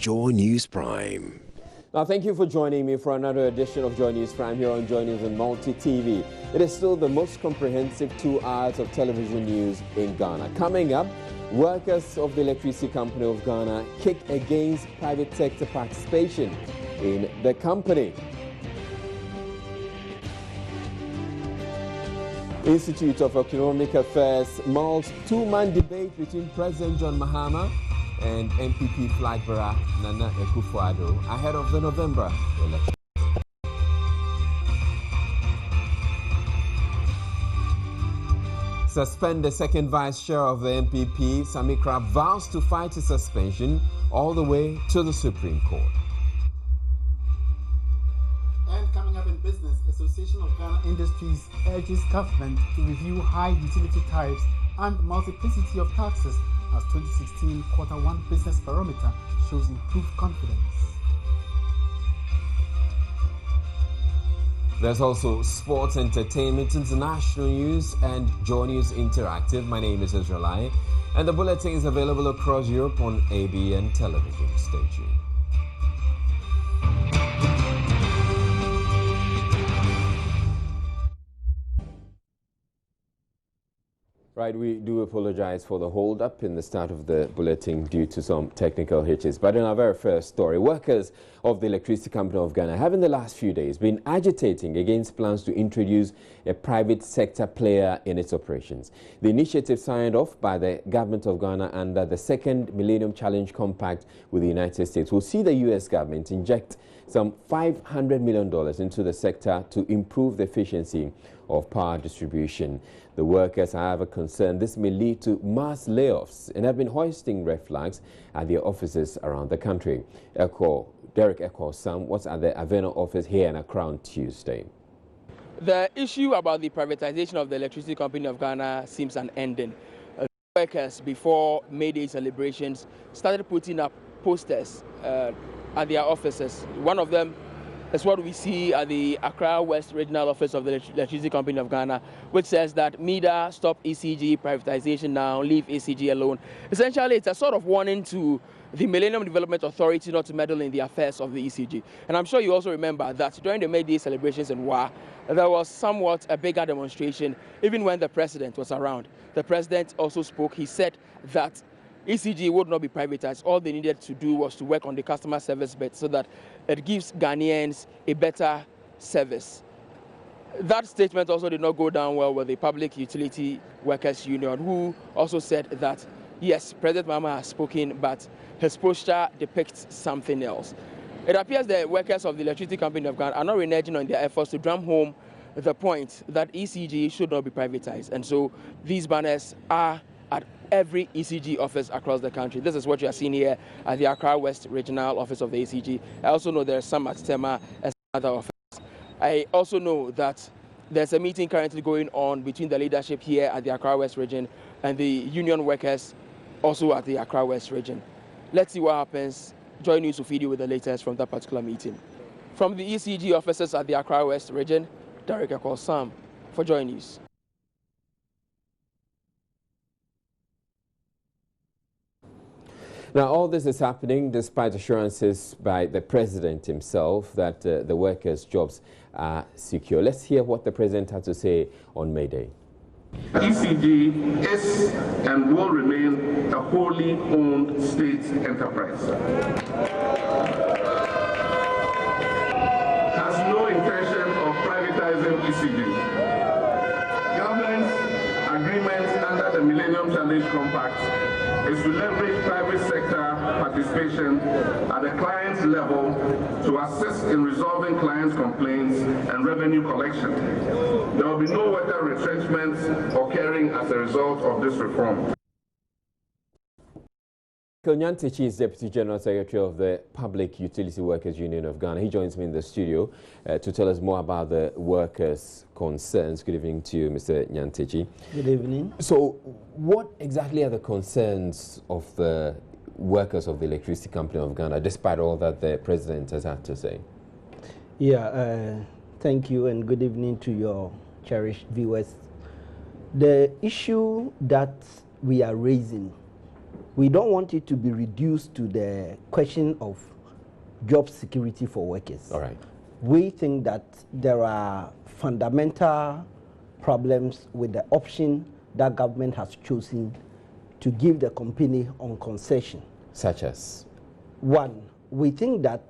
Joy News Prime. Now, thank you for joining me for another edition of Joy News Prime here on Joy News and Multi TV. It is still the most comprehensive 2 hours of television news in Ghana. Coming up, workers of the Electricity Company of Ghana kick against private sector participation in the company. Institute of Economic Affairs mulls 2-man debate between President John Mahama and MPP flag bearer Nana Akufo-Addo ahead of the November election. Suspend the second vice chair of the MPP, Samikra vows to fight his suspension all the way to the Supreme Court. And coming up in business, Association of Ghana Industries urges government to review high utility tariffs and multiplicity of taxes as 2016 Q1 business barometer shows improved confidence. There's also sports, entertainment, international news, and Joy News Interactive. My name is Israelai, and the bulletin is available across Europe on ABN television. Stay tuned. Right, we do apologize for the hold-up in the start of the bulletin due to some technical hitches. But in our very first story, workers of the Electricity Company of Ghana have in the last few days been agitating against plans to introduce a private sector player in its operations. The initiative signed off by the government of Ghana under the second Millennium Challenge Compact with the United States will see the U.S. government inject some $500 million into the sector to improve the efficiency of power distribution. The workers, however, concerned this may lead to mass layoffs and have been hoisting red flags at their offices around the country. Derek Sam, what's at the Avena office here in Accra on Tuesday? The issue about the privatization of the Electricity Company of Ghana seems unending. Workers, before May Day celebrations, started putting up posters at their offices. One of them is what we see at the Accra West Regional Office of the Electricity Company of Ghana, which says that MEDA stop ECG privatization now, leave ECG alone. Essentially, it's a sort of warning to the Millennium Development Authority not to meddle in the affairs of the ECG. And I'm sure you also remember that during the May Day celebrations in WA, there was somewhat a bigger demonstration, even when the president was around. The president also spoke. He said that ECG would not be privatized. All they needed to do was to work on the customer service bit so that it gives Ghanaians a better service. That statement also did not go down well with the Public Utility Workers Union, who also said that, yes, President Mahama has spoken, but his posture depicts something else. It appears the workers of the Electricity Company of Ghana are not reneging on their efforts to drum home the point that ECG should not be privatized. And so these banners are at every ECG office across the country. This is what you are seeing here at the Accra West Regional Office of the ECG. I also know there are some at Tema and other offices. I also know that there's a meeting currently going on between the leadership here at the Accra West region and the union workers also at the Accra West region. Let's see what happens. Joy News will feed you with the latest from that particular meeting. From the ECG offices at the Accra West region, Derek Sam for Joy News. Now, all this is happening despite assurances by the president himself that the workers' jobs are secure. Let's hear what the president had to say on May Day. ECG is and will remain a wholly owned state enterprise. Has no intention of privatizing ECG. Government's agreement under the Millennium Challenge Compact is to leverage private sector participation at the client's level to assist in resolving clients' complaints and revenue collection. There will be no worker retrenchments occurring as a result of this reform. Nyantechi is Deputy General Secretary of the Public Utility Workers Union of Ghana. He joins me in the studio to tell us more about the workers' concerns. Good evening to you, Mr. Nyantechi. Good evening. So, what exactly are the concerns of the workers of the Electricity Company of Ghana, despite all that the President has had to say? Yeah, thank you and good evening to your cherished viewers. The issue that we are raising We don't want it to be reduced to the question of job security for workers. All right. We think that there are fundamental problems with the option that government has chosen to give the company on concession. Such as? One, we think that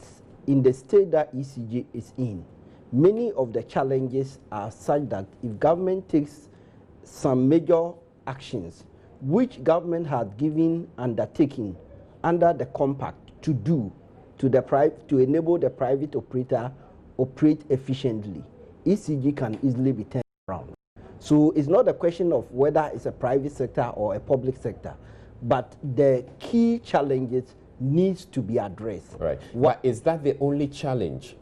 in the state that ECG is in, many of the challenges are such that if government takes some major actions, which government has given undertaking under the compact to do to enable the private operator operate efficiently, ECG can easily be turned around. So it's not a question of whether it's a private sector or a public sector, but the key challenges needs to be addressed. Right. But is that the only challenge?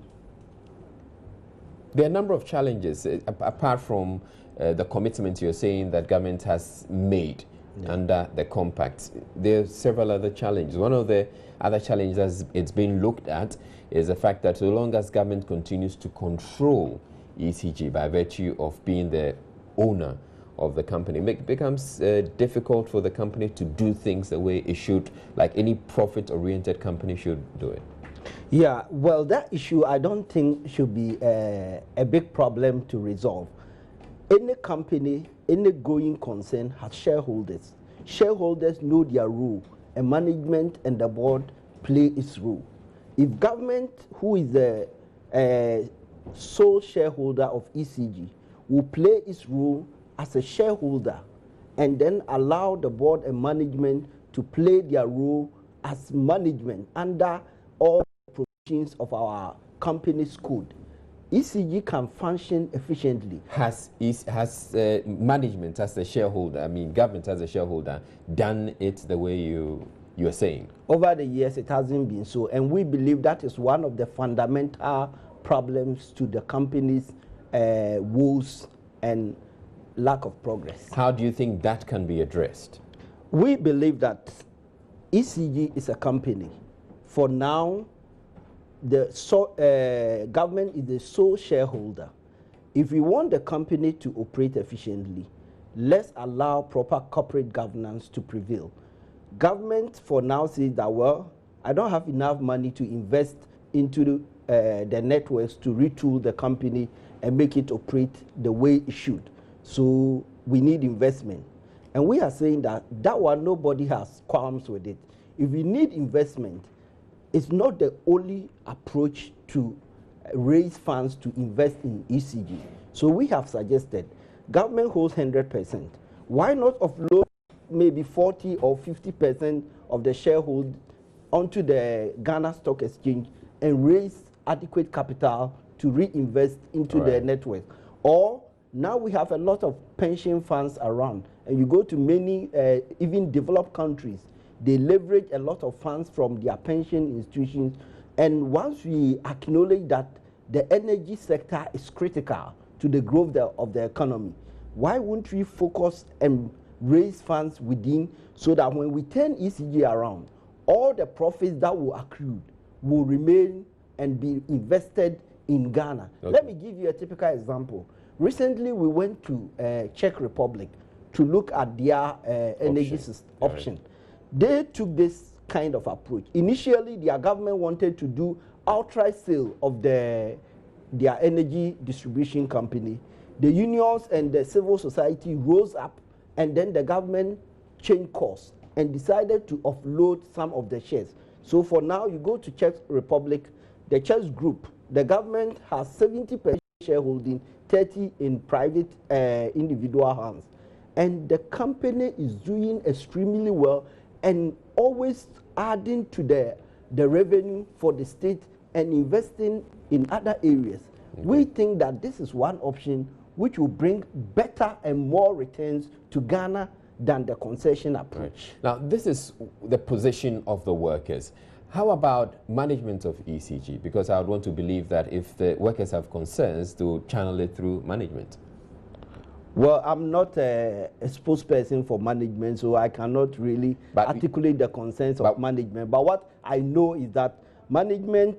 There are a number of challenges apart from the commitment you're saying that government has made under the compact. There are several other challenges. One of the other challenges it's been looked at is the fact that so long as government continues to control ECG by virtue of being the owner of the company, it becomes difficult for the company to do things the way it should, like any profit-oriented company should do it. Yeah, well, that issue I don't think should be a big problem to resolve. Any company, any going concern has shareholders. Shareholders know their role, and management and the board play its role. If government, who is the sole shareholder of ECG, will play its role as a shareholder and then allow the board and management to play their role as management under all provisions of our company's code, ECG can function efficiently. Has management as a shareholder, I mean government as a shareholder, done it the way you're saying? Over the years, it hasn't been so, and we believe that is one of the fundamental problems to the company's woes and lack of progress. How do you think that can be addressed? We believe that ECG is a company. For now, the government is the sole shareholder. If we want the company to operate efficiently, let's allow proper corporate governance to prevail. Government for now says that, well, I don't have enough money to invest into the networks to retool the company and make it operate the way it should. So we need investment. And we are saying that one, nobody has qualms with it. If we need investment, it's not the only approach to raise funds to invest in ECG. So we have suggested government holds 100%. Why not offload maybe 40 or 50% of the sharehold onto the Ghana Stock Exchange and raise adequate capital to reinvest into the network? Or now we have a lot of pension funds around, and you go to many even developed countries, they leverage a lot of funds from their pension institutions. And once we acknowledge that the energy sector is critical to the growth of the economy, why wouldn't we focus and raise funds within, so that when we turn ECG around, all the profits that will accrue will remain and be invested in Ghana? Okay. Let me give you a typical example. Recently, we went to Czech Republic to look at their energy option. Right. They took this kind of approach. Initially, their government wanted to do outright sale of their energy distribution company. The unions and the civil society rose up, and then the government changed course and decided to offload some of the shares. So for now, you go to Czech Republic, the Czech group, the government has 70% shareholding, 30% in private individual hands. And the company is doing extremely well and always adding to the revenue for the state and investing in other areas. Okay. We think that this is one option which will bring better and more returns to Ghana than the concession approach. Right. Now, this is the position of the workers. How about management of ECG? Because I would want to believe that if the workers have concerns, they will channel it through management. Well, I'm not a spokesperson for management, so I cannot really articulate the concerns of management. But what I know is that management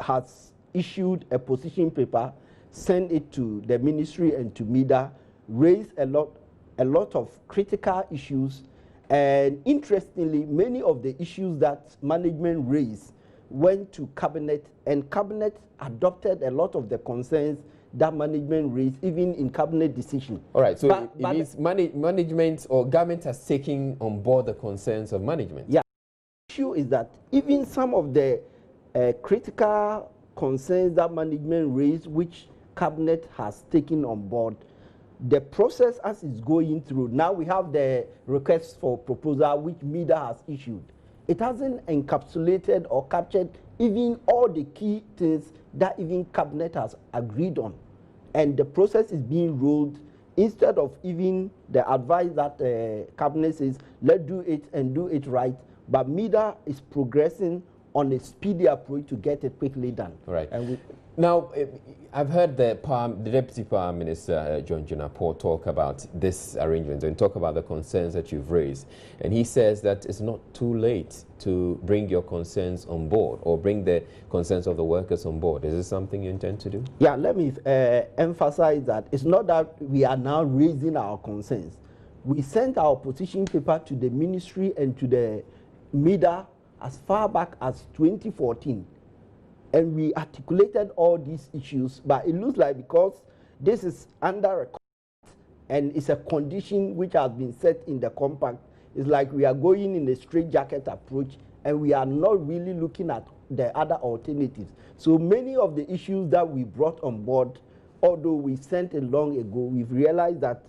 has issued a position paper, sent it to the ministry and to MIDA, raised a lot of critical issues, And interestingly, many of the issues that management raised went to cabinet, and cabinet adopted a lot of the concerns that management raised, even in cabinet decision. All right, so it means management or government has taken on board the concerns of management. Yeah, the issue is that even some of the critical concerns that management raised, which cabinet has taken on board, the process as it's going through, now we have the request for proposal which MIDA has issued. It hasn't encapsulated or captured even all the key things that even cabinet has agreed on. And the process is being rolled instead of even the advice that cabinet says, let's do it and do it right. But MIDA is progressing on a speedy approach to get it quickly done. All right. And now, I've heard the Deputy Power Minister, John Jinapor, talk about this arrangement and talk about the concerns that you've raised. And he says that it's not too late to bring your concerns on board or bring the concerns of the workers on board. Is this something you intend to do? Yeah, let me emphasize that it's not that we are now raising our concerns. We sent our position paper to the ministry and to the MIDA as far back as 2014. And we articulated all these issues, but it looks like because this is under a compact and it's a condition which has been set in the compact, it's like we are going in a straitjacket approach and we are not really looking at the other alternatives. So many of the issues that we brought on board, although we sent it long ago, we've realized that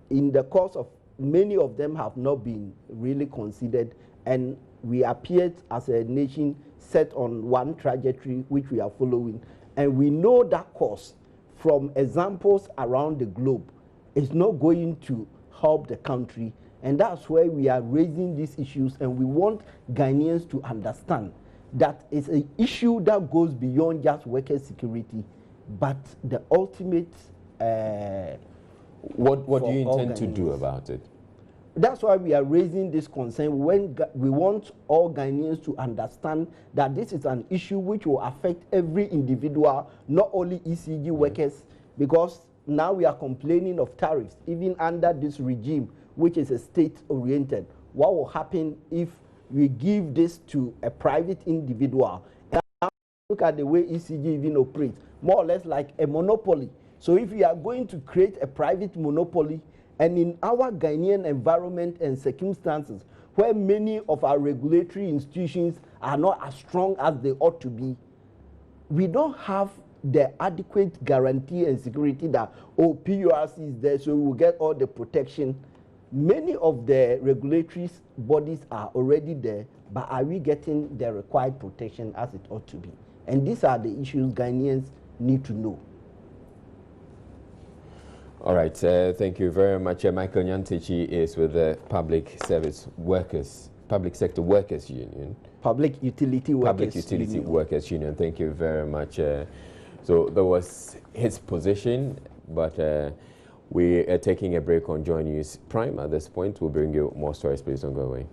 in the course of many of them have not been really considered, and we appeared as a nation set on one trajectory which we are following. And we know that course from examples around the globe is not going to help the country. And that's why we are raising these issues, and we want Ghanaians to understand that it's an issue that goes beyond just worker security, but the ultimate what do you intend to do about it? That's why we are raising this concern. When we want all Ghanaians to understand that this is an issue which will affect every individual, not only ECG workers, because now we are complaining of tariffs, even under this regime, which is a state-oriented. What will happen if we give this to a private individual? And now look at the way ECG even operates, more or less like a monopoly. So if we are going to create a private monopoly, and in our Ghanaian environment and circumstances, where many of our regulatory institutions are not as strong as they ought to be, we don't have the adequate guarantee and security that, oh, PURC is there, so we will get all the protection. Many of the regulatory bodies are already there, but are we getting the required protection as it ought to be? And these are the issues Ghanaians need to know. All right, thank you very much. Michael Nyantechi is with the Public Sector Workers Union. Public Utility Workers Union. Thank you very much. So that was his position, but we are taking a break on Joy News Prime. At this point, we'll bring you more stories. Please don't go away.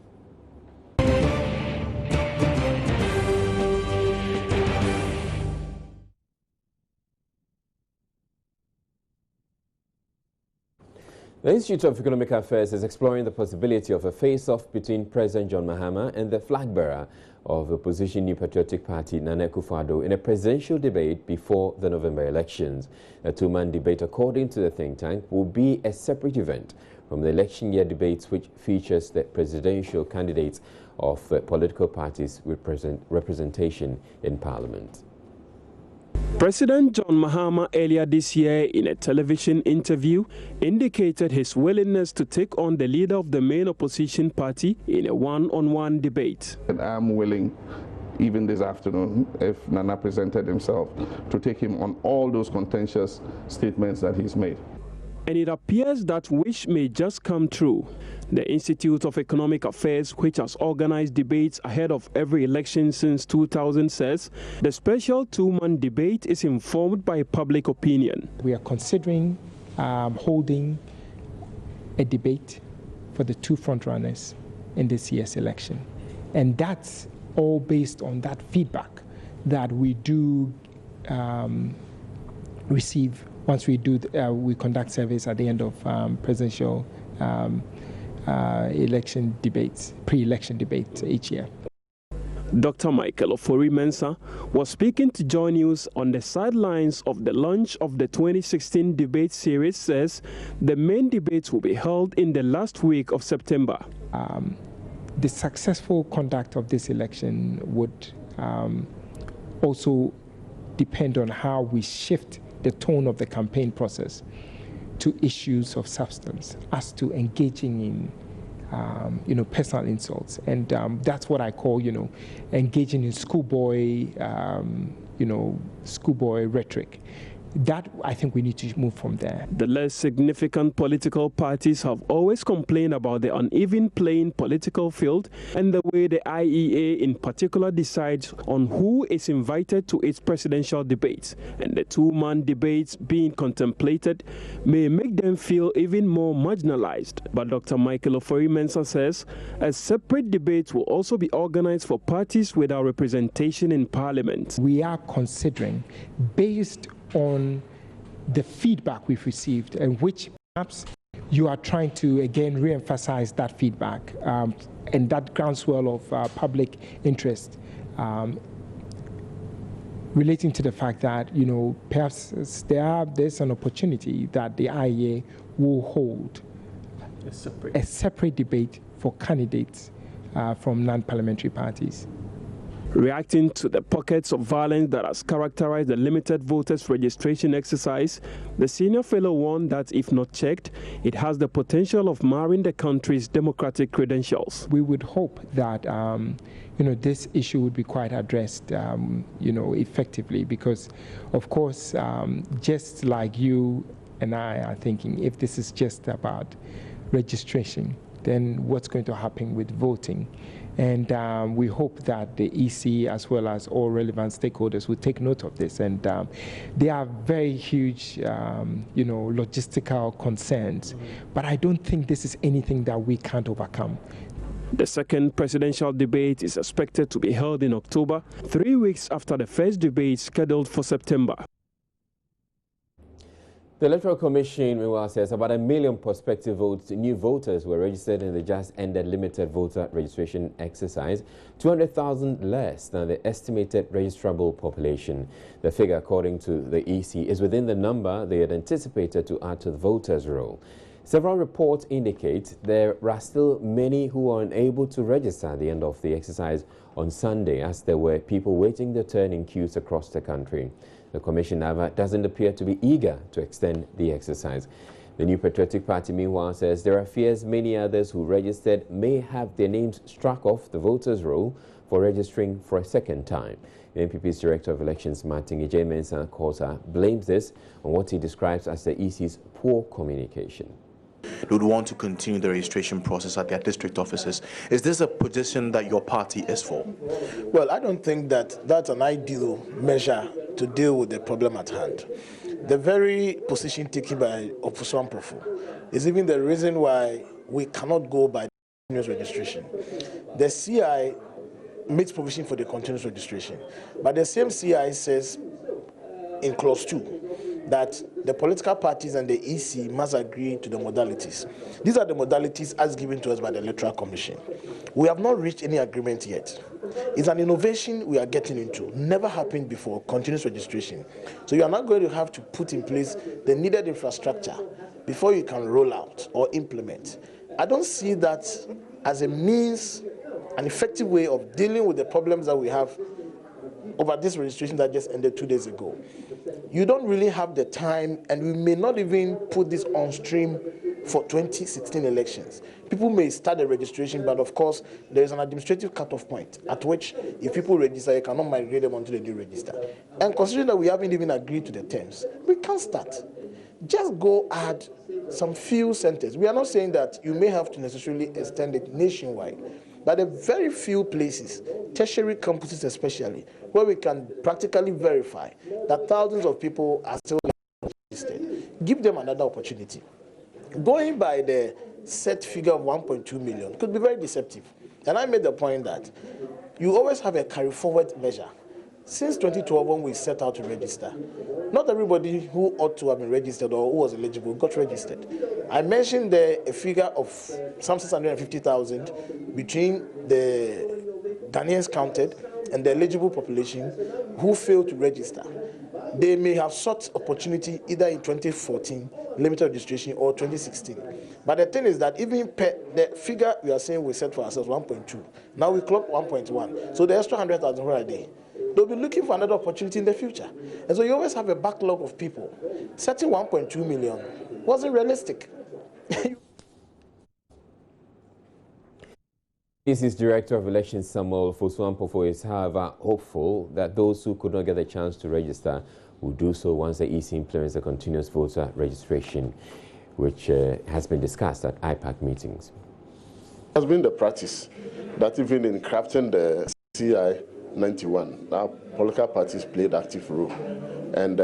The Institute of Economic Affairs is exploring the possibility of a face-off between President John Mahama and the flag bearer of the opposition New Patriotic Party, Nana Akufo-Addo, in a presidential debate before the November elections. A two-man debate, according to the think tank, will be a separate event from the election year debates, which features the presidential candidates of political parties with representation in Parliament. President John Mahama earlier this year in a television interview indicated his willingness to take on the leader of the main opposition party in a one-on-one debate. I'm willing, even this afternoon, if Nana presented himself, to take him on all those contentious statements that he's made. And it appears that wish may just come true. The Institute of Economic Affairs, which has organized debates ahead of every election since 2000, says the special two-man debate is informed by public opinion. We are considering holding a debate for the two frontrunners in this year's election. And that's all based on that feedback that we do receive once we conduct surveys at the end of presidential election debates, pre-election debates each year. Dr. Michael Ofori-Mensah was speaking to Joy News on the sidelines of the launch of the 2016 debate series. Says the main debates will be held in the last week of September. The successful conduct of this election would also depend on how we shift the tone of the campaign process to issues of substance, as to engaging in personal insults. And that's what I call, engaging in schoolboy rhetoric. That, I think we need to move from there. The less significant political parties have always complained about the uneven playing political field and the way the IEA in particular decides on who is invited to its presidential debates. And the two-man debates being contemplated may make them feel even more marginalized. But Dr. Michael Ofori-Mensah says a separate debate will also be organized for parties without representation in Parliament. We are considering, based on the feedback we've received, and which perhaps you are trying to again re-emphasize that feedback and that groundswell of public interest relating to the fact that perhaps there's an opportunity that the IEA will hold a separate debate for candidates from non-parliamentary parties. Reacting to the pockets of violence that has characterized the limited voters registration exercise, the senior fellow warned that if not checked, it has the potential of marring the country's democratic credentials. We would hope that this issue would be quite addressed effectively, because of course just like you and I are thinking, if this is just about registration, then what's going to happen with voting? And we hope that the EC, as well as all relevant stakeholders, will take note of this. And there are very huge, logistical concerns. But I don't think this is anything that we can't overcome. The second presidential debate is expected to be held in October, 3 weeks after the first debate scheduled for September. The Electoral Commission, meanwhile, says about 1 million prospective new voters were registered in the just-ended limited voter registration exercise, 200,000 less than the estimated registrable population. The figure, according to the EC, is within the number they had anticipated to add to the voters' roll. Several reports indicate there are still many who are unable to register at the end of the exercise on Sunday, as there were people waiting their turn in queues across the country. The Commission, however, doesn't appear to be eager to extend the exercise. The New Patriotic Party, meanwhile, says there are fears many others who registered may have their names struck off the voters' roll for registering for a second time. The NPP's Director of Elections, Martin Mensah, blames this on what he describes as the EC's poor communication. They would want to continue the registration process at their district offices. Is this a position that your party is for? Well, I don't think that that's an ideal measure to deal with the problem at hand. The very position taken by Opposition Profo is even the reason why we cannot go by continuous registration. The CI makes provision for the continuous registration, but the same CI says in clause 2 that the political parties and the EC must agree to the modalities. These are the modalities as given to us by the Electoral Commission. We have not reached any agreement yet. It's an innovation we are getting into. Never happened before, continuous registration. So you are not going to have to put in place the needed infrastructure before you can roll out or implement. I don't see that as a means, an effective way of dealing with the problems that we have over this registration that just ended 2 days ago. You don't really have the time, and we may not even put this on stream for 2016 elections. People may start the registration, but of course, there is an administrative cutoff point at which if people register, you cannot migrate them until they do register. And considering that we haven't even agreed to the terms, we can't start. Just go add some few centers. We are not saying that you may have to necessarily extend it nationwide, but there are very few places, tertiary campuses especially, where we can practically verify that thousands of people are still registered. Give them another opportunity. Going by the set figure of 1.2 million could be very deceptive. And I made the point that you always have a carry-forward measure. since 2012 when we set out to register, not everybody who ought to have been registered or who was eligible got registered. I mentioned a figure of some 650,000 between the Ghanaians counted and the eligible population who failed to register. They may have sought opportunity either in 2014, limited registration, or 2016. But the thing is that even the figure we are saying we set for ourselves 1.2. Now we clock 1.1. So the extra 100,000 where are they? They'll be looking for another opportunity in the future. And so you always have a backlog of people. Setting 1.2 million wasn't realistic. EC's Director of Elections, Samuel Fosuampofo, is, however, hopeful that those who could not get a chance to register will do so once the EC implements the continuous voter registration, which has been discussed at IPAC meetings. It has been the practice that even in crafting the CI 91, our political parties played active role. And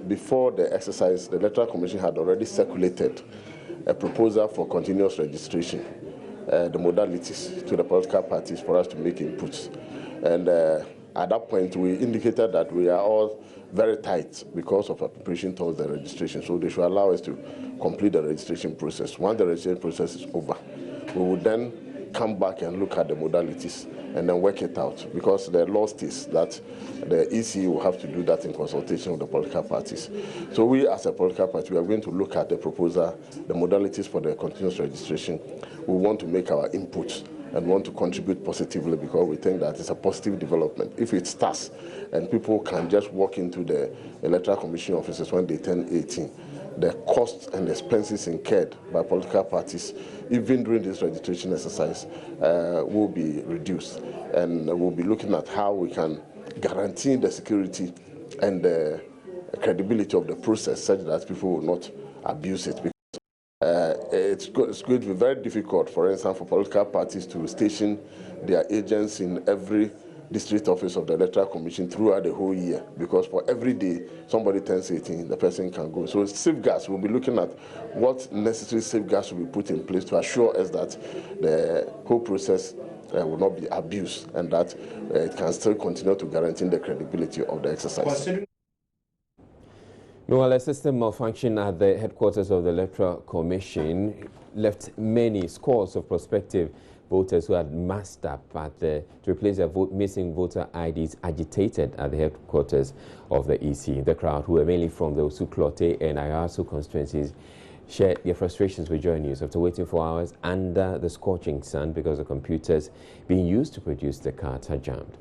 before the exercise, the Electoral Commission had already circulated a proposal for continuous registration, the modalities to the political parties for us to make inputs. And at that point, we indicated that we are all very tight because of our preparation towards the registration. So they should allow us to complete the registration process. Once the registration process is over, we will then come back and look at the modalities and then work it out, because the law states that the EC will have to do that in consultation with the political parties. So we, as a political party, we are going to look at the proposal, the modalities for the continuous registration. We want to make our inputs and want to contribute positively, because we think that it's a positive development. If it starts and people can just walk into the Electoral Commission offices when they turn 18, the costs and expenses incurred by political parties, even during this registration exercise, will be reduced. And we'll be looking at how we can guarantee the security and the credibility of the process such that people will not abuse it. It's going to be very difficult, for instance, for political parties to station their agents in every district office of the Electoral Commission throughout the whole year, because for every day somebody turns 18, the person can go. So safeguards, we'll be looking at what necessary safeguards will be put in place to assure us that the whole process will not be abused and that it can still continue to guarantee the credibility of the exercise. Meanwhile, a system malfunction at the headquarters of the Electoral Commission left many scores of prospective voters who had massed up to replace their missing voter IDs agitated at the headquarters of the EC. The crowd, who were mainly from the Osu-Klote and Ayasu constituencies, shared their frustrations with Joy News after waiting for hours under the scorching sun because the computers being used to produce the cards had jammed.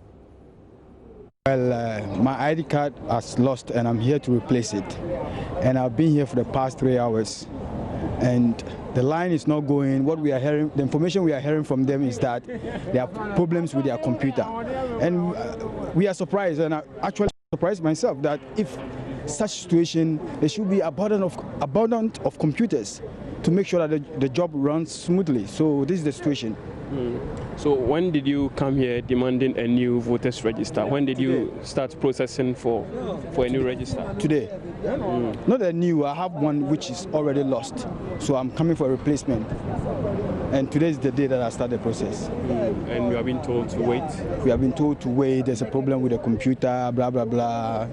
Well, my ID card has lost and I'm here to replace it. And I've been here for the past 3 hours. And the line is not going. What we are hearing, the information we are hearing from them is that there are problems with their computer. And we are surprised, and I actually surprised myself, that if such situation, there should be abundance of computers to make sure that the job runs smoothly. So this is the situation. So when did you come here demanding a new voters register? When did you start processing for a new register? Today. Not a new, I have one which is already lost. So I'm coming for a replacement. And today is the day that I start the process. And you have been told to wait? We have been told to wait, there's a problem with the computer, blah, blah, blah.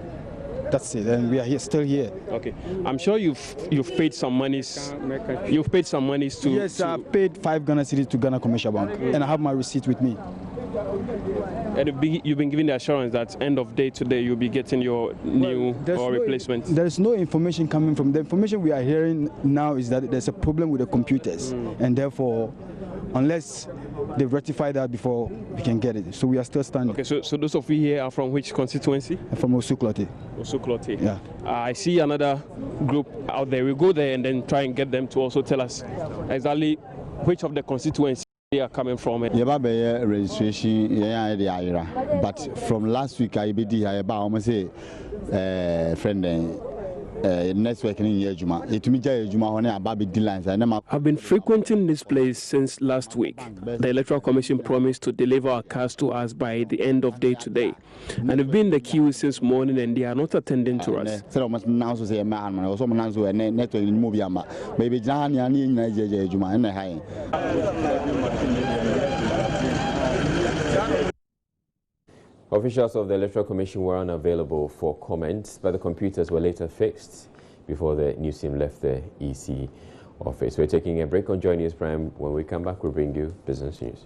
That's it, and we are still here. Okay, I'm sure you've paid some monies. You've paid some monies to. Yes, I paid 5 Ghana cedis to Ghana Commercial Bank, and I have my receipt with me. And you've been given the assurance that end of day today you'll be getting your new replacement. There is no information coming from the information we are hearing now is that there's a problem with the computers, and therefore, unless they rectify that before we can get it. So we are still standing. Okay, so those of you here are from which constituency? From Osu-Klote. Osu-Klote. Yeah. I see another group out there. We'll go there and then try and get them to also tell us exactly which of the constituencies they are coming from. Registration, but from last week I be almost say friend. I've been frequenting this place since last week. The Electoral Commission promised to deliver our cards to us by the end of day today. And they've been in the queue since morning and they are not attending to us. Officials of the Electoral Commission were unavailable for comment, but the computers were later fixed before the news team left the EC office. We're taking a break on Joy News Prime. When we come back, we'll bring you business news.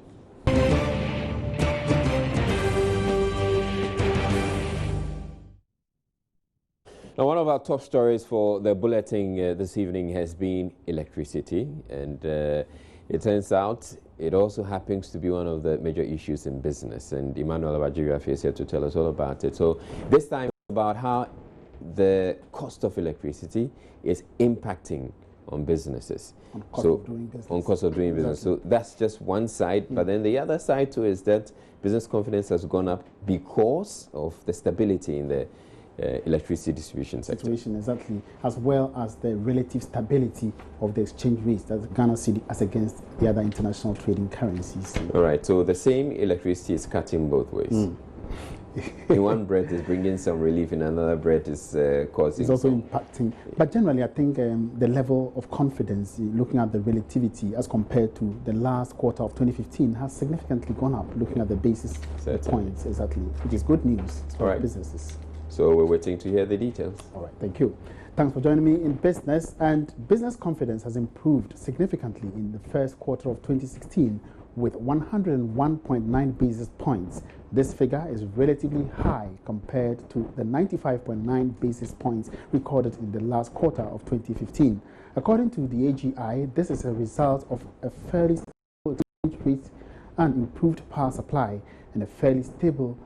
Now, one of our top stories for the bulletin this evening has been electricity, and it turns out it also happens to be one of the major issues in business, and Emmanuel Abadjiri is here to tell us all about it. So this time about how the cost of electricity is impacting on businesses. On cost of doing business. On cost of doing business. So that's just one side, but then the other side too is that business confidence has gone up because of the stability in the electricity distribution sector. Exactly, as well as the relative stability of the exchange rates that Ghana cedi as against the other international trading currencies. All right, so the same electricity is cutting both ways. In one breath is bringing some relief, in another breath is causing. It's also impacting. But generally, I think the level of confidence, looking at the relativity as compared to the last quarter of 2015, has significantly gone up. Looking at the basis points, exactly, which is good news for businesses. So we're waiting to hear the details. All right, thank you. Thanks for joining me in business. And business confidence has improved significantly in the first quarter of 2016 with 101.9 basis points. This figure is relatively high compared to the 95.9 basis points recorded in the last quarter of 2015. According to the AGI, this is a result of a fairly stable exchange rate and improved power supply and a fairly stable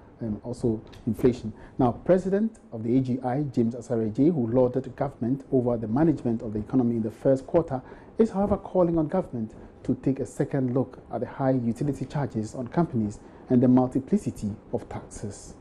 also inflation. Now, President of the AGI, James Asare-Ejei, who lauded government over the management of the economy in the first quarter, is however calling on government to take a second look at the high utility charges on companies and the multiplicity of taxes.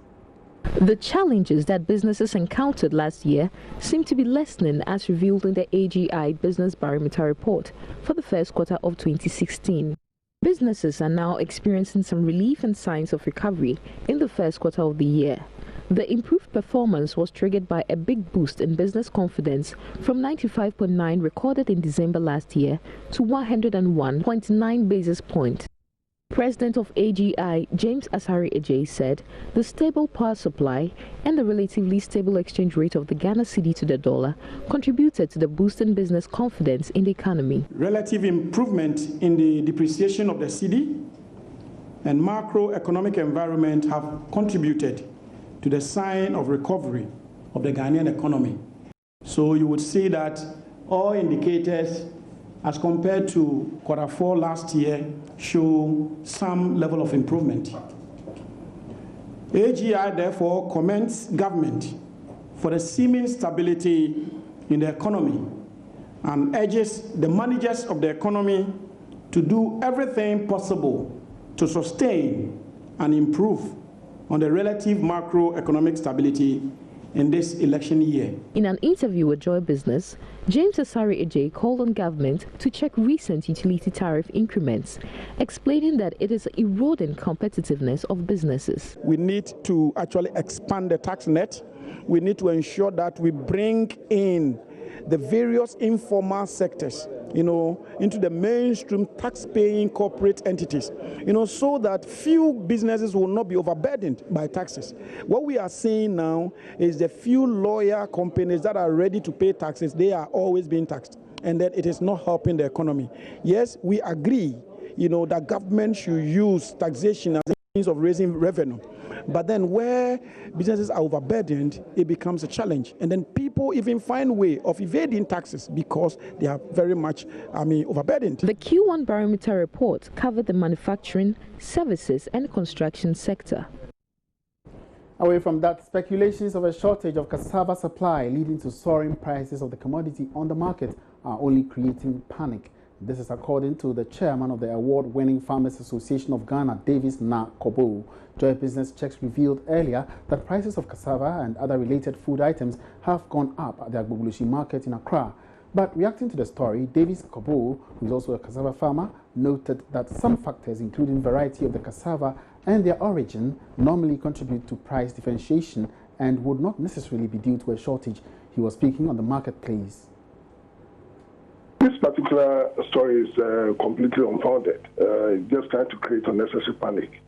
The challenges that businesses encountered last year seem to be lessening as revealed in the AGI Business Barometer report for the first quarter of 2016. Businesses are now experiencing some relief and signs of recovery in the first quarter of the year. The improved performance was triggered by a big boost in business confidence from 95.9 recorded in December last year to 101.9 basis points. President of AGI, James Asare-Ejei, said the stable power supply and the relatively stable exchange rate of the Ghana cedi to the dollar contributed to the boost in business confidence in the economy. Relative improvement in the depreciation of the cedi and macroeconomic environment have contributed to the sign of recovery of the Ghanaian economy. So you would see that all indicators as compared to quarter 4 last year show some level of improvement. AGI therefore commends government for the seeming stability in the economy and urges the managers of the economy to do everything possible to sustain and improve on the relative macroeconomic stability in this election year. In an interview with Joy Business, James Asare-Ejei called on government to check recent utility tariff increments, explaining that it is eroding competitiveness of businesses. We need to actually expand the tax net. We need to ensure that we bring in the various informal sectors, into the mainstream tax-paying corporate entities, so that few businesses will not be overburdened by taxes. What we are seeing now is the few lawyer companies that are ready to pay taxes, they are always being taxed, and that it is not helping the economy. Yes, we agree, that government should use taxation as a means of raising revenue. But then where businesses are overburdened, it becomes a challenge. And then people even find a way of evading taxes because they are very much, overburdened. The Q1 Barometer report covered the manufacturing, services and construction sector. Away from that, speculations of a shortage of cassava supply leading to soaring prices of the commodity on the market are only creating panic. This is according to the chairman of the award-winning Farmers Association of Ghana, Davis Na Kobo. Joy Business checks revealed earlier that prices of cassava and other related food items have gone up at the Agbogloshi market in Accra. But reacting to the story, Davis Kobo, who is also a cassava farmer, noted that some factors, including variety of the cassava and their origin, normally contribute to price differentiation and would not necessarily be due to a shortage. He was speaking on the marketplace. This particular story is completely unfounded. Just trying to create unnecessary panic.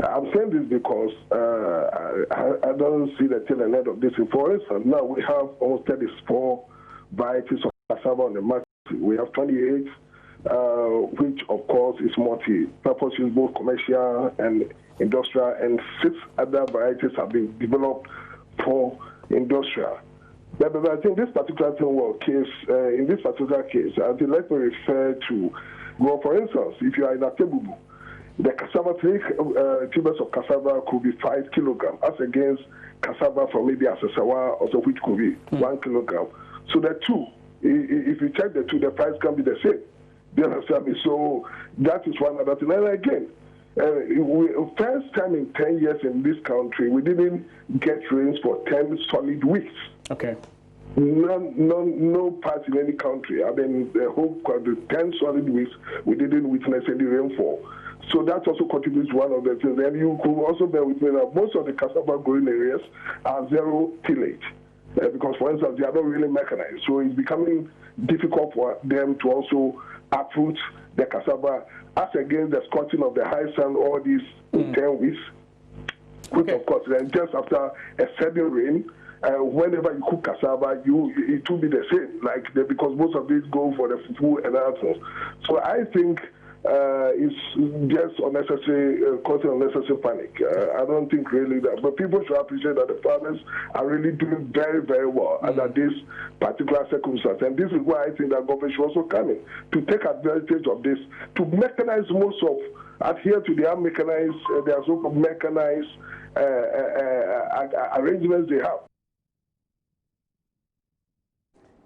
I'm saying this because I don't see the tail end of this. For instance, now we have almost 34 varieties of cassava on the market. We have 28, which of course is multi-purpose, use both commercial and industrial, and 6 other varieties have been developed for industrial. But I think this particular in this particular case, I think let me refer to, well, for instance, if you are in a Tebubu, the cassava, 3 tubers of cassava could be 5 kilograms, as against cassava from maybe Asasawa, also which could be 1 kilogram. So the two, if you check the two, the price can be the same. Do you understand me? So that is one other thing. And again, first time in 10 years in this country, we didn't get rains for 10 solid weeks. Okay. No part in any country. I mean, the whole 10 solid weeks, we didn't witness any rainfall. So that also contributes to one of the things. And you could also bear with me that most of the cassava growing areas are zero tillage. Because, for instance, they are not really mechanized. So it's becoming difficult for them to also uproot the cassava as against the scorching of the high sun all these 10 weeks. Which, of course, then just after a sudden rain, whenever you cook cassava, it will be the same, because most of these go for the fufu and others. So I think it's just unnecessary, causing unnecessary panic. I don't think really that, but people should appreciate that the farmers are really doing very, very well under this particular circumstance. And this is why I think that government should also come in to take advantage of this, to mechanize most of, adhere to their mechanized, their so-called mechanized arrangements they have.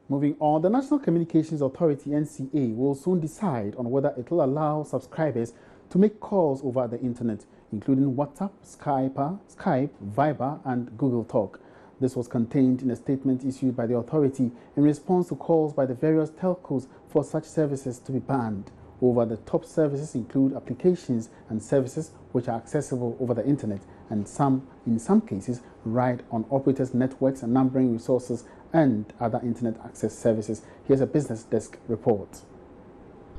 Moving on, the National Communications Authority, NCA, will soon decide on whether it will allow subscribers to make calls over the internet, including WhatsApp, Skype, Viber, and Google Talk. This was contained in a statement issued by the authority in response to calls by the various telcos for such services to be banned. Over-the-top services include applications and services which are accessible over the internet, and in some cases, ride on operators' networks and numbering resources and other internet access services. Here's a Business Desk report.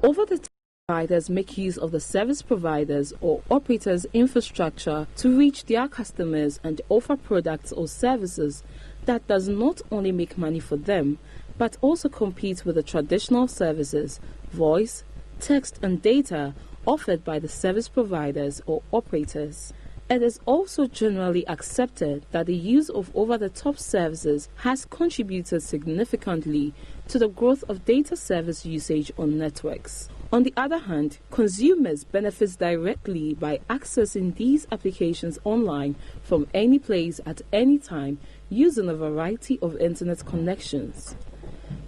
Over-the-top providers make use of the service providers or operators' infrastructure to reach their customers and offer products or services that does not only make money for them, but also compete with the traditional services, voice, text and data offered by the service providers or operators. It is also generally accepted that the use of over-the-top services has contributed significantly to the growth of data service usage on networks. On the other hand, consumers benefit directly by accessing these applications online from any place at any time using a variety of internet connections.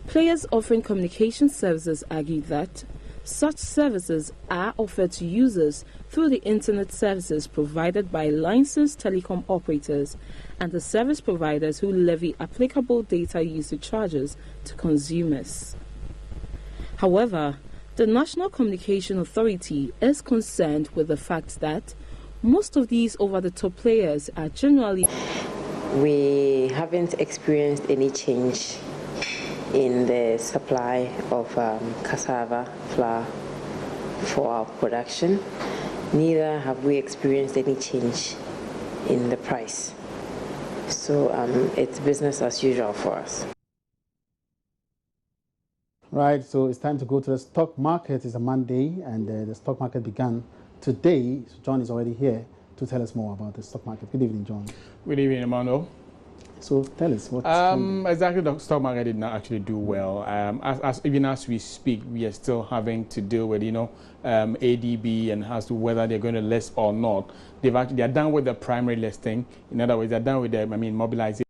Players offering communication services argue that such services are offered to users through the internet services provided by licensed telecom operators and the service providers who levy applicable data usage charges to consumers. However, the National Communication Authority is concerned with the fact that most of these over-the-top players are generally... We haven't experienced any change in the supply of cassava flour for our production. Neither have we experienced any change in the price. So it's business as usual for us. Right, so it's time to go to the stock market. It's a Monday, and the stock market began today. So John is already here to tell us more about the stock market. Good evening, John. Good evening, Emmanuel. So tell us what's exactly. The stock market did not actually do well. Even as we speak, we are still having to deal with ADB and as to whether they're going to list or not. They are done with the primary listing. In other words, they're done with the mobilization,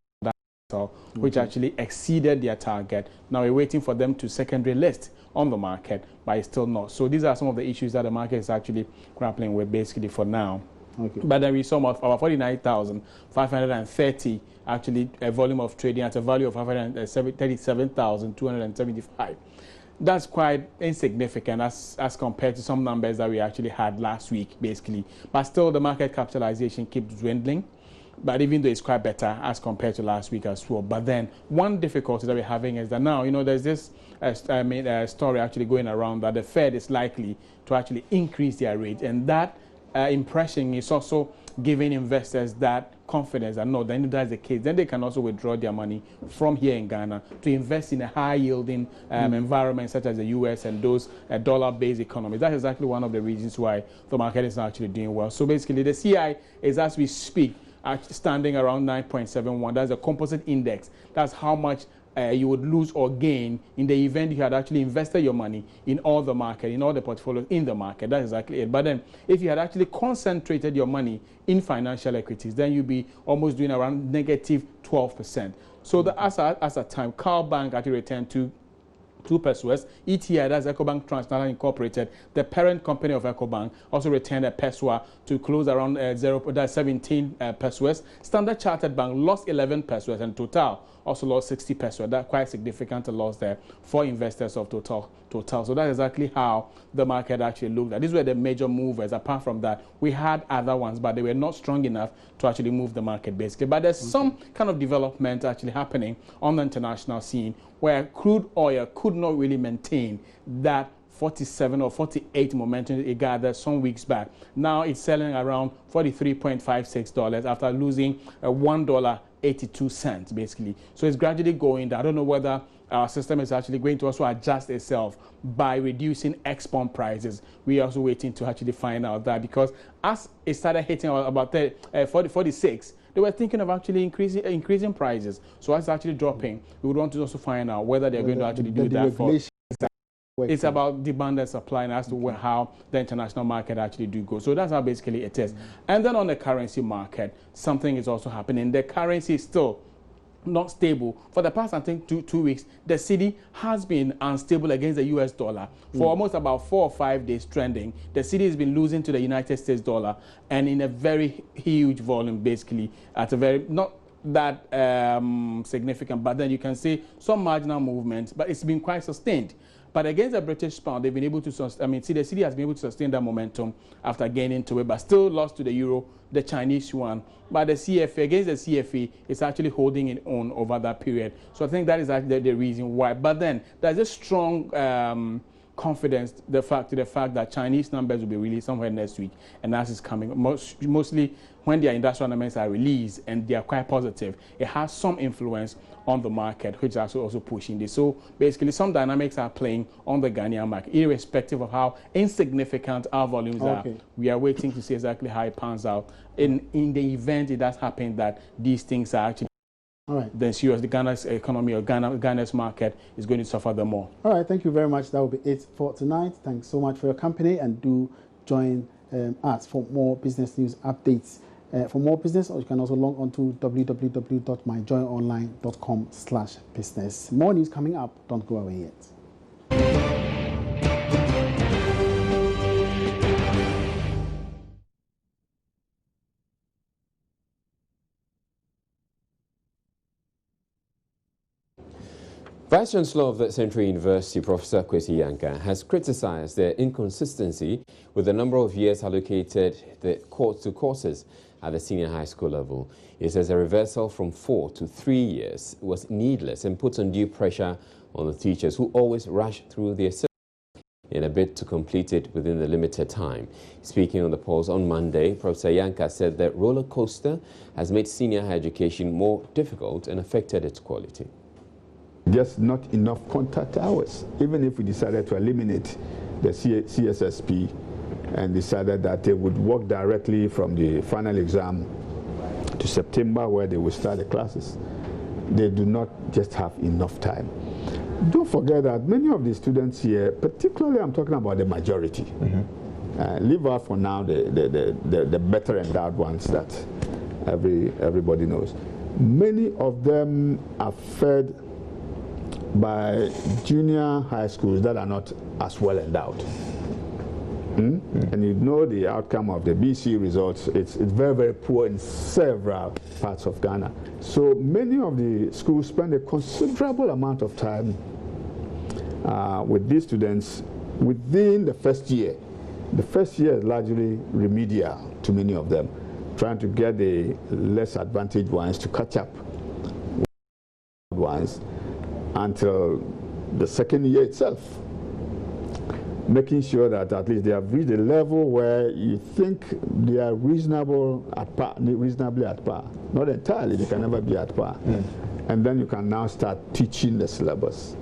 which actually exceeded their target. Now we're waiting for them to secondary list on the market, but it's still not. So these are some of the issues that the market is actually grappling with basically for now. Okay. But then we saw about 49,530 actually a volume of trading at a value of 537,275. That's quite insignificant as compared to some numbers that we actually had last week, basically. But still, the market capitalization keeps dwindling. But even though it's quite better as compared to last week as well. But then one difficulty that we're having is that now, there's this story actually going around that the Fed is likely to actually increase their rate, and that impression is also giving investors that confidence that no, then that's the case. Then they can also withdraw their money from here in Ghana to invest in a high-yielding environment such as the U.S. and those dollar-based economies. That's exactly one of the reasons why the market is actually doing well. So basically, the CI is, as we speak, standing around 9.71. That's a composite index. That's how much you would lose or gain in the event you had actually invested your money in all the market, in all the portfolios in the market. That's exactly it. But then if you had actually concentrated your money in financial equities, then you'd be almost doing around negative 12%. So as a time, Carl Bank actually returned to 2 pesos. ETI, that's EcoBank Transnational Incorporated, the parent company of EcoBank, also returned a peso to close around 17 pesos. Standard Chartered Bank lost 11 pesos, and Total also lost 60 pesos. That's quite significant loss there for investors of Total. So that's exactly how the market actually looked at. These were the major movers. Apart from that, we had other ones, but they were not strong enough to actually move the market, basically. But there's some kind of development actually happening on the international scene where crude oil could not really maintain that 47 or 48 momentum it gathered some weeks back. Now it's selling around $43.56 after losing $1.82 basically. So it's gradually going down. I don't know whether our system is actually going to also adjust itself by reducing export prices. We are also waiting to actually find out that, because as it started hitting about 46, they were thinking of actually increasing prices. So as it's actually dropping, we would want to also find out whether they're going to actually do that for. It's about demand and supply, and as to how the international market actually do go. So that's how basically it is. And then on the currency market, something is also happening. The currency is still not stable. For the past, I think, two weeks, the cedi has been unstable against the US dollar for almost about 4 or 5 days trending. The cedi has been losing to the United States dollar, and in a very huge volume, basically, at a very, not that significant, but then you can see some marginal movements, but it's been quite sustained. But against the British pound, they've been able to sustain, the cedi has been able to sustain that momentum after gaining to it, but still lost to the euro, the Chinese yuan. But the CFA, against the CFA, it's actually holding it on over that period. So I think that is actually the reason why. But then there's a strong confidence, the fact that Chinese numbers will be released somewhere next week, and that is coming. Mostly when their industrial numbers are released and they are quite positive, it has some influence on the market, which is also pushing this. So basically, some dynamics are playing on the Ghanaian market, irrespective of how insignificant our volumes are. We are waiting to see exactly how it pans out. In the event it does happen that these things are actually then serious, the Ghana's economy or Ghana's market is going to suffer the more. All right, thank you very much. That will be it for tonight. Thanks so much for your company, and do join us for more business news updates. For more business, or you can also log on to www.myjoyonline.com/business. More news coming up. Don't go away yet. Vice-Chancellor of the Central University, Professor Felix Anya, has criticized the inconsistency with the number of years allocated to courses at the senior high school level. He says a reversal from 4 to 3 years was needless and puts undue pressure on the teachers who always rush through their syllabus in a bid to complete it within the limited time. Speaking on the polls on Monday, Professor Anya said that roller coaster has made senior higher education more difficult and affected its quality. Just not enough contact hours. Even if we decided to eliminate the CSSP and decided that they would work directly from the final exam to September, where they will start the classes, they do not just have enough time. Don't forget that many of the students here, particularly I'm talking about the majority, leave out for now the better endowed ones that everybody knows. Many of them are fed by junior high schools that are not as well endowed. And you know the outcome of the BC results, it's very, very poor in several parts of Ghana. So many of the schools spend a considerable amount of time with these students within the first year. The first year is largely remedial to many of them, trying to get the less advantaged ones to catch up with the ones until the second year itself. making sure that at least they have reached a level where you think they are reasonably at par. Not entirely, they can never be at par. And then you can now start teaching the syllabus.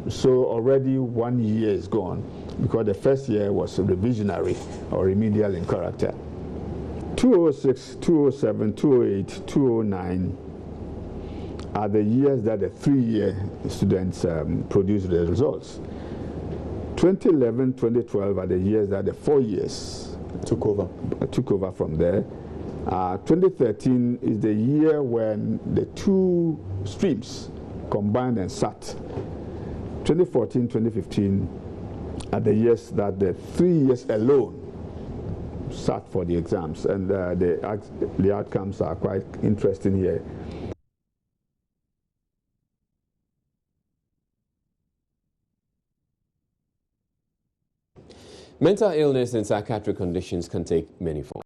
So already 1 year is gone, because the first year was revisionary or remedial in character. 2006, 2007, 2008, 2009 are the years that the 3-year students produced the results. 2011, 2012 are the years that the 4 years took over from there. 2013 is the year when the 2 streams combined and sat. 2014, 2015 are the years that the 3 years alone sat for the exams, and the outcomes are quite interesting here. Mental illness and psychiatric conditions can take many forms.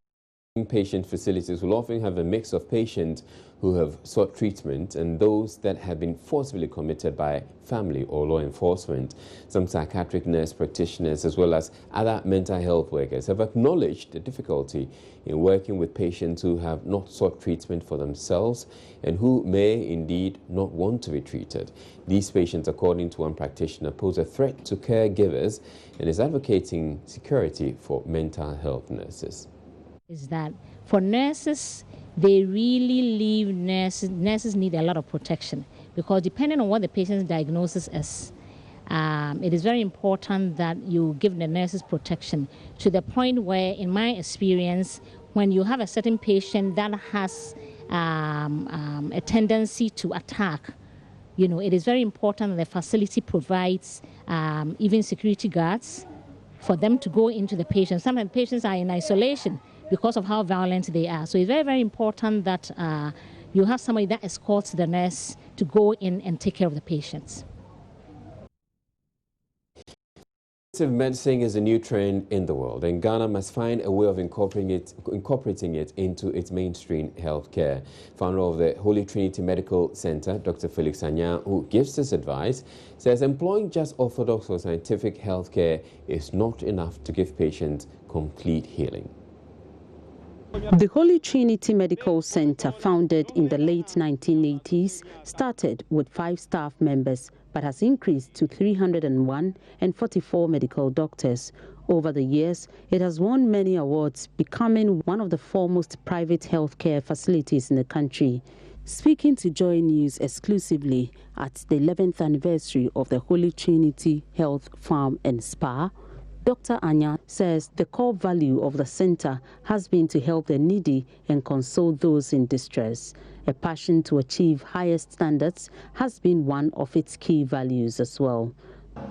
Inpatient facilities will often have a mix of patients who have sought treatment and those that have been forcibly committed by family or law enforcement. Some psychiatric nurse practitioners, as well as other mental health workers, have acknowledged the difficulty in working with patients who have not sought treatment for themselves and who may indeed not want to be treated. These patients, according to one practitioner, pose a threat to caregivers and is advocating security for mental health nurses. Is that for nurses, they really leave nurses need a lot of protection, because depending on what the patient's diagnosis is, it is very important that you give the nurses protection to the point where, in my experience, when you have a certain patient that has a tendency to attack, it is very important that the facility provides even security guards for them to go into the patient. Some of the patients are in isolation because of how violent they are. So it's very, very important that you have somebody that escorts the nurse to go in and take care of the patients. Medicine is a new trend in the world, and Ghana must find a way of incorporating it into its mainstream healthcare. Founder of the Holy Trinity Medical Center, Dr. Felix Anya, who gives this advice, says employing just orthodox or scientific healthcare is not enough to give patients complete healing. The Holy Trinity Medical Center, founded in the late 1980s, started with 5 staff members but has increased to 301 and 44 medical doctors. Over the years, it has won many awards, becoming one of the foremost private healthcare facilities in the country. Speaking to Joy News exclusively at the 11th anniversary of the Holy Trinity Health Farm and Spa, Dr. Anya says the core value of the center has been to help the needy and console those in distress. A passion to achieve higher standards has been one of its key values as well.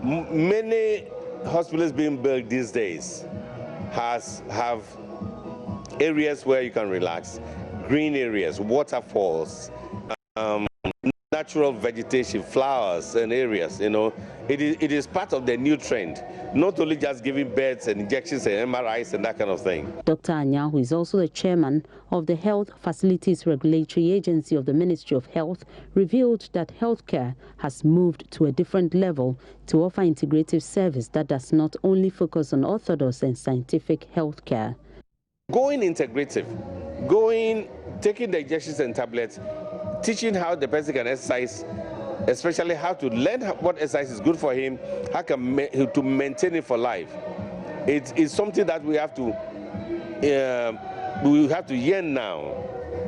Many hospitals being built these days have areas where you can relax, green areas, waterfalls, natural vegetation, flowers and areas, It is part of the new trend, not only just giving beds and injections and MRIs and that kind of thing. Dr. Anya, who is also the chairman of the Health Facilities Regulatory Agency of the Ministry of Health, revealed that healthcare has moved to a different level to offer integrative service that does not only focus on orthodox and scientific healthcare. Going integrative, taking the injections and tablets, teaching how the person can exercise, especially how to learn what exercise is good for him, how to maintain it for life. It is something that we have to yearn now.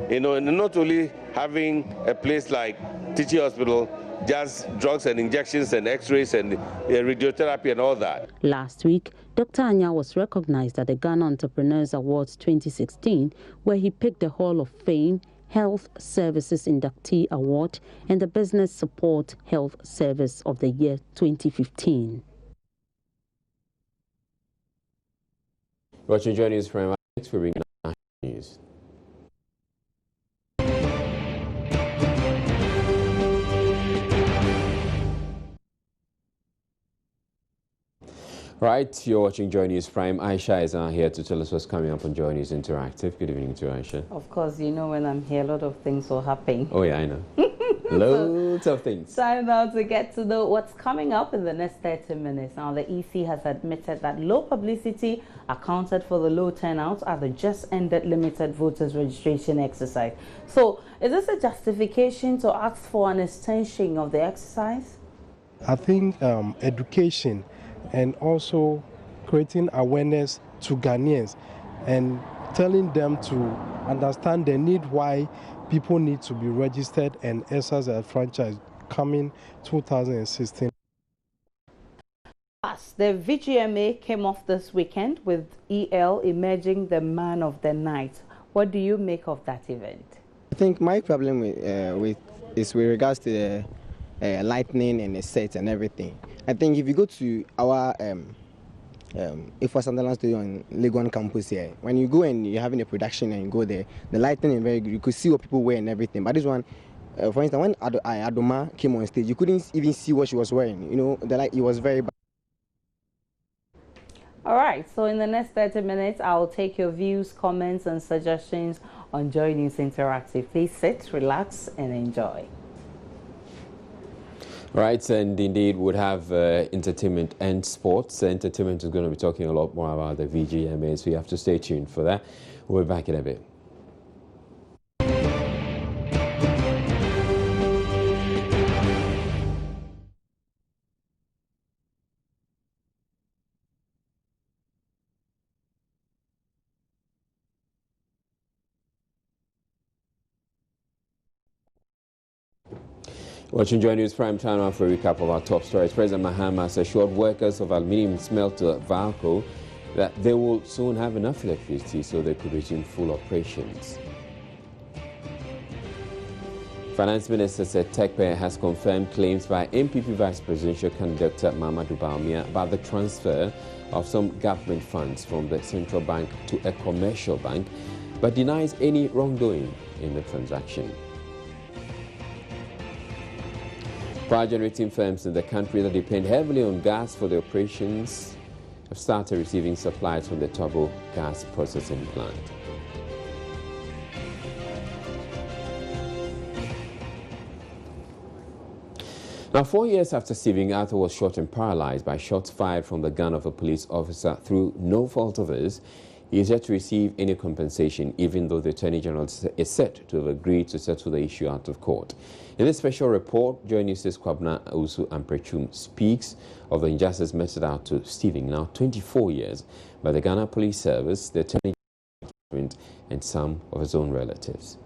And not only having a place like Teaching Hospital, just drugs and injections and x-rays and radiotherapy and all that. Last week, Dr. Anya was recognized at the Ghana Entrepreneurs Awards 2016, where he picked the Hall of Fame Health Services Inductee Award and the Business Support Health Service of the Year 2015. Watching Joy News from next we bring national news. Right, you're watching Joy News Prime. Aisha is here to tell us what's coming up on Joy News Interactive. Good evening to Aisha. Of course, when I'm here, a lot of things will happen. Oh, yeah, I know. Loads of things. Time now to get to know what's coming up in the next 30 minutes. Now, the EC has admitted that low publicity accounted for the low turnout at the just-ended limited voters registration exercise. So, is this a justification to ask for an extension of the exercise? I think education and also creating awareness to Ghanaians and telling them to understand the need why people need to be registered and exercise a franchise coming 2016. The VGMA came off this weekend with EL emerging the man of the night. What do you make of that event? I think my problem with regards to the lightning and the sets and everything. I think if you go to our for Sunderland Studio on Legon campus here, when you go and you're having a production and you go there, the lighting is very good. You could see what people wear and everything. But this one, for instance, when Adoma came on stage, you couldn't even see what she was wearing. You know, the light, it was very bad. All right, so in the next 30 minutes, I'll take your views, comments, and suggestions on Joy News Interactive. Please sit, relax, and enjoy. Right, and indeed would have entertainment and sports. Entertainment is going to be talking a lot more about the VGMA, so you have to stay tuned for that. We'll be back in a bit. Watching Joy News Prime Time now for a recap of our top stories. President Mahama has assured workers of aluminium smelter Valco that they will soon have enough electricity so they could resume full operations. Finance Minister said Tekpe has confirmed claims by MPP Vice Presidential candidate Mamadou Bawumia about the transfer of some government funds from the central bank to a commercial bank, but denies any wrongdoing in the transaction. Power generating firms in the country that depend heavily on gas for their operations have started receiving supplies from the Tobo gas processing plant. Now, 4 years after Stephen Arthur was shot and paralyzed by shots fired from the gun of a police officer through no fault of his, he is yet to receive any compensation, even though the Attorney General is said to have agreed to settle the issue out of court. In this special report, Joy News' Kwabna Usu Amprechum speaks of the injustice meted out to Stephen, now 24 years, by the Ghana Police Service, the Attorney General, and some of his own relatives.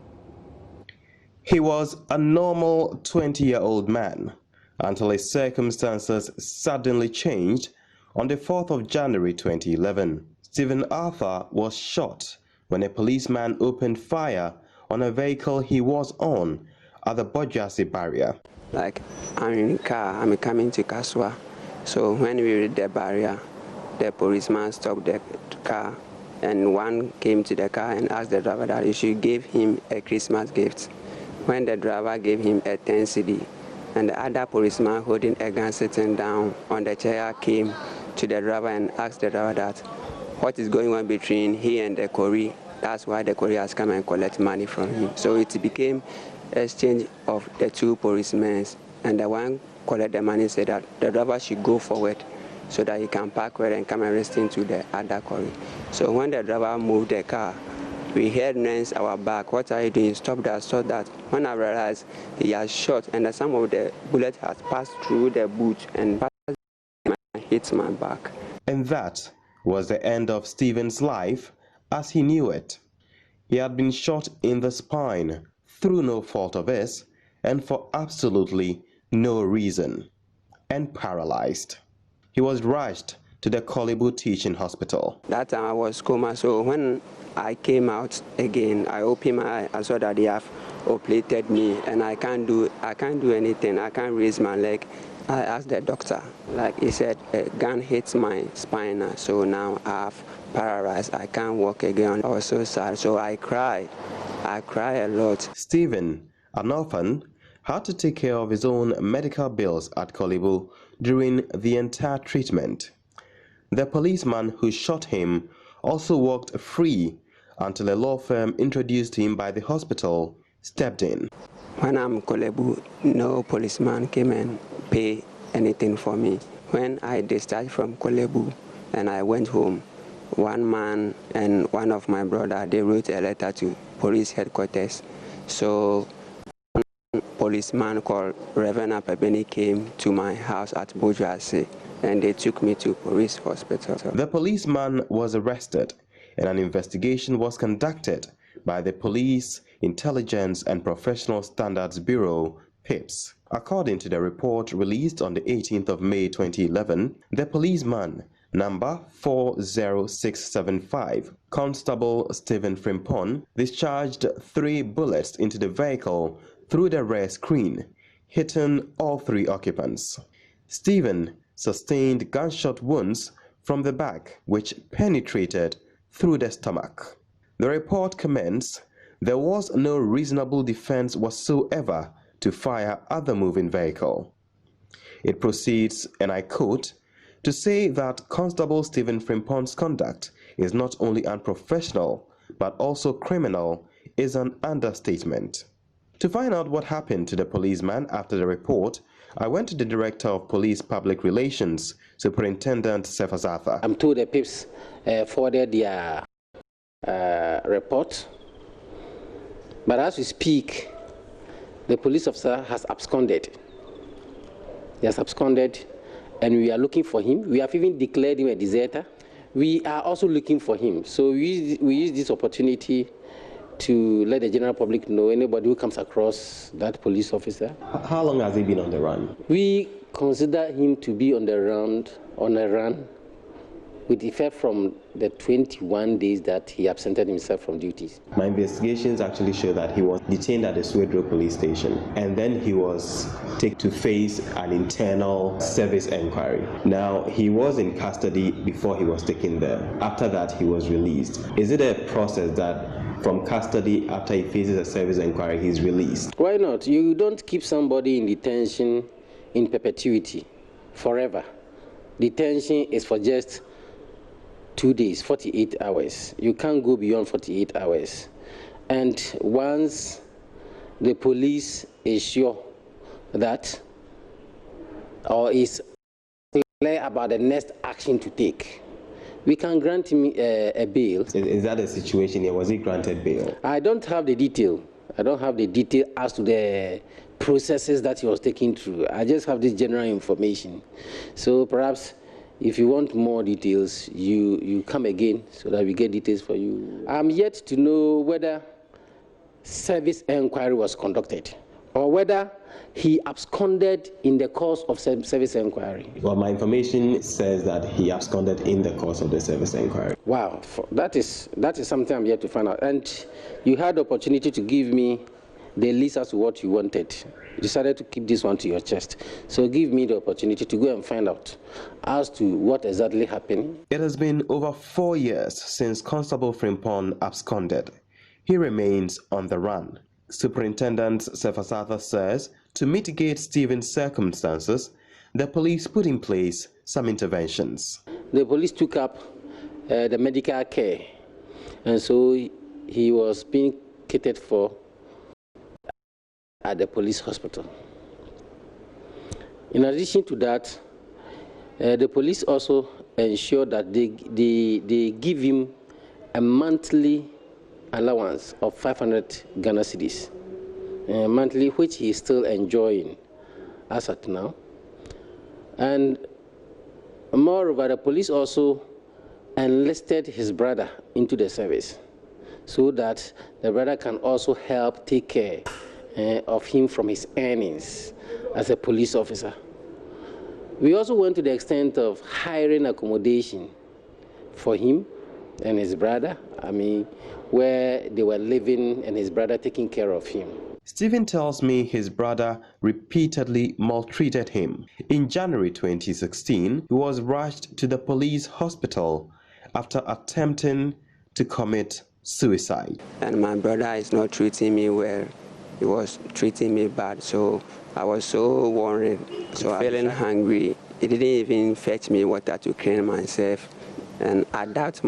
He was a normal 20-year-old man until his circumstances suddenly changed on the 4th of January 2011. Stephen Arthur was shot when a policeman opened fire on a vehicle he was on at the Bojasi barrier. Like, I'm in a car, I'm coming to Cassava. So when we reached the barrier, the policeman stopped the car, and one came to the car and asked the driver that he should give him a Christmas gift. When the driver gave him a 10 cedi, and the other policeman holding a gun sitting down on the chair came to the driver and asked the driver that what is going on between he and the Kori. That's why the Kori has come and collect money from him. So it became exchange of the two policemen, and the one collected the money said that the driver should go forward so that he can park where and come and rest into the other Kori. So when the driver moved the car, we heard names our back. What are you doing? Stop that, stop that. When I realized he has shot and some of the bullet has passed through the boot and hit my back. And that was the end of Stephen's life as he knew it. He had been shot in the spine through no fault of his and for absolutely no reason, and paralyzed. He was rushed to the Kolibu Teaching Hospital. That time I was coma, so when I came out again, I opened my eye, I saw that they have operated me and I can't do anything. I can't raise my leg. I asked the doctor, like he said, a gun hits my spine, so now I have paralyzed. I can't walk again. I was so sad, so I cried a lot. Stephen, an orphan, had to take care of his own medical bills at Kolibu during the entire treatment. The policeman who shot him also walked free until a law firm introduced him by the hospital stepped in. When I'm Kolebu, no policeman came and pay anything for me. When I discharged from Kolebu and I went home, one man and one of my brother, they wrote a letter to police headquarters. So one policeman called Reverend Apebeni came to my house at Bojuase, and they took me to police hospital. The policeman was arrested and an investigation was conducted by the Police, Intelligence and Professional Standards Bureau, PIPS. According to the report released on the 18th of May 2011, the policeman, number 40675, Constable Stephen Frimpong, discharged 3 bullets into the vehicle through the rear screen, hitting all 3 occupants. Stephen sustained gunshot wounds from the back, which penetrated through the stomach. The report comments, there was no reasonable defense whatsoever to fire at the moving vehicle. It proceeds, and I quote, to say that Constable Stephen Frimpong's conduct is not only unprofessional, but also criminal, is an understatement. To find out what happened to the policeman after the report, I went to the Director of Police Public Relations, Superintendent Cassava. I'm told the PIPS forwarded their report, but as we speak, the police officer has absconded. He has absconded, and we are looking for him. We have even declared him a deserter. We are also looking for him. So we use this opportunity to let the general public know, anybody who comes across that police officer. How long has he been on the run? We consider him to be on a run with effect from the 21 days that he absented himself from duties. My investigations actually show that he was detained at the Swedro police station, and then he was taken to face an internal service inquiry. Now, he was in custody before he was taken there. After that, he was released. Is it a process that from custody, after he faces a service inquiry, he's released? Why not? You don't keep somebody in detention in perpetuity, forever. Detention is for just 2 days, 48 hours. You can't go beyond 48 hours. And once the police is sure that, or is clear about the next action to take, we can grant him a bail. Is that a situation here? Was he granted bail? I don't have the detail. I don't have the detail as to the processes that he was taking through. I just have this general information. So perhaps if you want more details, you come again so that we get details for you. I'm yet to know whether service inquiry was conducted or whether he absconded in the course of service inquiry. Well, my information says that he absconded in the course of the service inquiry. Wow, that is something I'm yet to find out. And you had the opportunity to give me the list as to what you wanted. You decided to keep this one to your chest. So give me the opportunity to go and find out as to what exactly happened. It has been over 4 years since Constable Frimpong absconded. He remains on the run. Superintendent Cassava says to mitigate Stephen's circumstances, the police put in place some interventions. The police took up the medical care, and so he was being catered for at the police hospital. In addition to that, the police also ensure that they give him a monthly allowance of 500 Ghana cedis, monthly, which he is still enjoying as at now. And moreover, the police also enlisted his brother into the service so that the brother can also help take care of him from his earnings as a police officer. We also went to the extent of hiring accommodation for him and his brother, where they were living and his brother taking care of him. Stephen tells me his brother repeatedly maltreated him. In January 2016, he was rushed to the police hospital after attempting to commit suicide. And my brother is not treating me well. He was treating me bad, so I was so worried. So I was feeling hungry. He didn't even fetch me water to clean myself. And I doubt